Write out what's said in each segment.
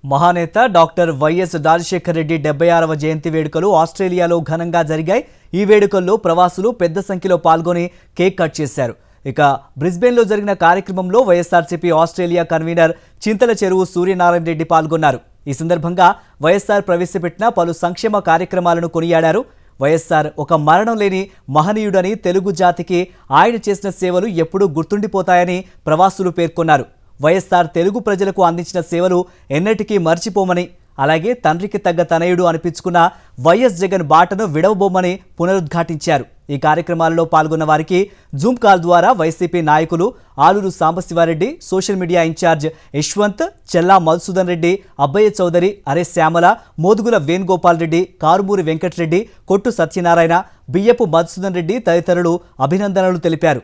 మహానేత doctor YS Rajasekhara Reddy 76వ జయంతి వేడుకలు ఆస్ట్రేలియాలో ఘనంగా జరిగాయి. ఈ వేడుకల్లో ప్రవాసులు పెద్ద సంఖ్యలో పాల్గొని కేక్ కట్ చేశారు. ఇక బ్రిస్బేన్లో జరిగిన కార్యక్రమంలో వైఎస్ఆర్సీపీ ఆస్ట్రేలియా కన్వీనర్ చింతల చెరువు సూర్యనారాయణ రెడ్డి పాల్గొన్నారు. ఈ సందర్భంగా వైఎస్ఆర్ ప్రవేశపెట్టిన పలు సంక్షేమ కార్యక్రమాలను కొనియాడారు. వైఎస్ఆర్ ఒక మరణం లేని మహనీయుడని, తెలుగు జాతికి ఆయన చేసిన సేవలు ఎప్పుడూ గుర్తుండిపోతాయని ప్రవాసులు పేర్కొన్నారు. వైఎస్ఆర్ తెలుగు ప్రజలకు అందించిన సేవలు ఎన్నటికీ మర్చిపోమని, అలాగే తండ్రికి తగ్గ తనయుడు అనిపించుకున్న వైఎస్ జగన్ బాటను విడవబోమని పునరుద్ఘాటించారు. ఈ కార్యక్రమాలలో పాల్గొన్న వారికి జూమ్ కాల్ ద్వారా వైసీపీ నాయకులు Aluru Sambasiva Reddy, social media in-charge Yashwant, Chella Madhusudan Reddy, Abbayya Chowdary, Are Shyamala, Modugula Venugopal Reddy, Karumuri Venkatareddy, కొట్టు సత్యనారాయణ, బియ్యపు మధుసూదన్ రెడ్డి తదితరులు అభినందనలు తెలిపారు.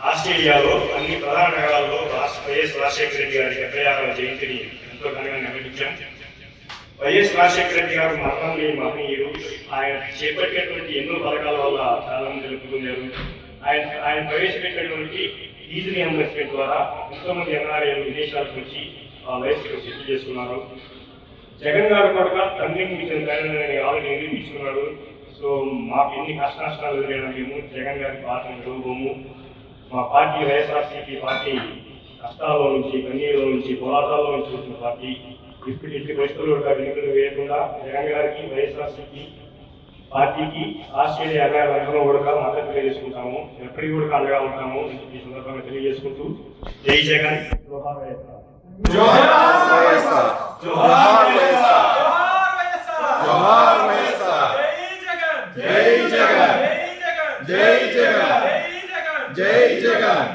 ఆస్ట్రేలియాలో అన్ని ప్రధాన నగరాల్లో వైఎస్ రాజశేఖర రెడ్డి గారి 76వ జయంతిని ఎంతో ఘనంగా నిర్వహించాం. వైఎస్ రాజశేఖర రెడ్డి గారు మరణం లేని మహనీయుడు. ఆయన చేపట్టినటువంటి ఎన్నో పథకాల వల్ల చాలా మంది తెలుపుకున్నారు. ఆయన ప్రవేశపెట్టినటువంటి ఈజీ రియంబర్స్మెంట్ ద్వారా ఎంతోమంది ఎన్ఆర్ఐలు విదేశాలకు వచ్చి లైఫ్కి సెటిల్ చేసుకున్నారు. జగన్ గారు కూడా తండ్రికి ఇచ్చిన దానిని ఆల్రెడీ నిరూపించుకున్నాడు. సో మాకు ఎన్ని కష్టాలు ఎదురైనా మేము జగన్ గారి పార్టీని విడవబోము. మా పార్టీ వైఎస్ఆర్సీపీ పార్టీ కష్టాల్లో నుంచి, కన్నీళ్ళలో నుంచి, పోరాటాల్లో నుంచి వచ్చిన పార్టీ. ఇప్పటి పరిస్థితుల్లో ఎన్నికలు వేయకుండా జగన్ గారికి, వైఎస్ఆర్సీపీ పార్టీకి ఆస్ట్రేలియా రంగంలో కూడా మద్దతు తెలియజేసుకుంటాము. ఎప్పటికీ కూడా అండగా ఉంటాము. ఈ సందర్భంగా తెలియజేసుకుంటూ జై జగన్, జోహార్ వైఎస్ఆర్. జోహార్ వైఎస్ఆర్. జోహార్ వైఎస్ఆర్. జోహార్ వైఎస్ఆర్. జై జగన్. జై జగన్. జై జగన్. జై జగన్.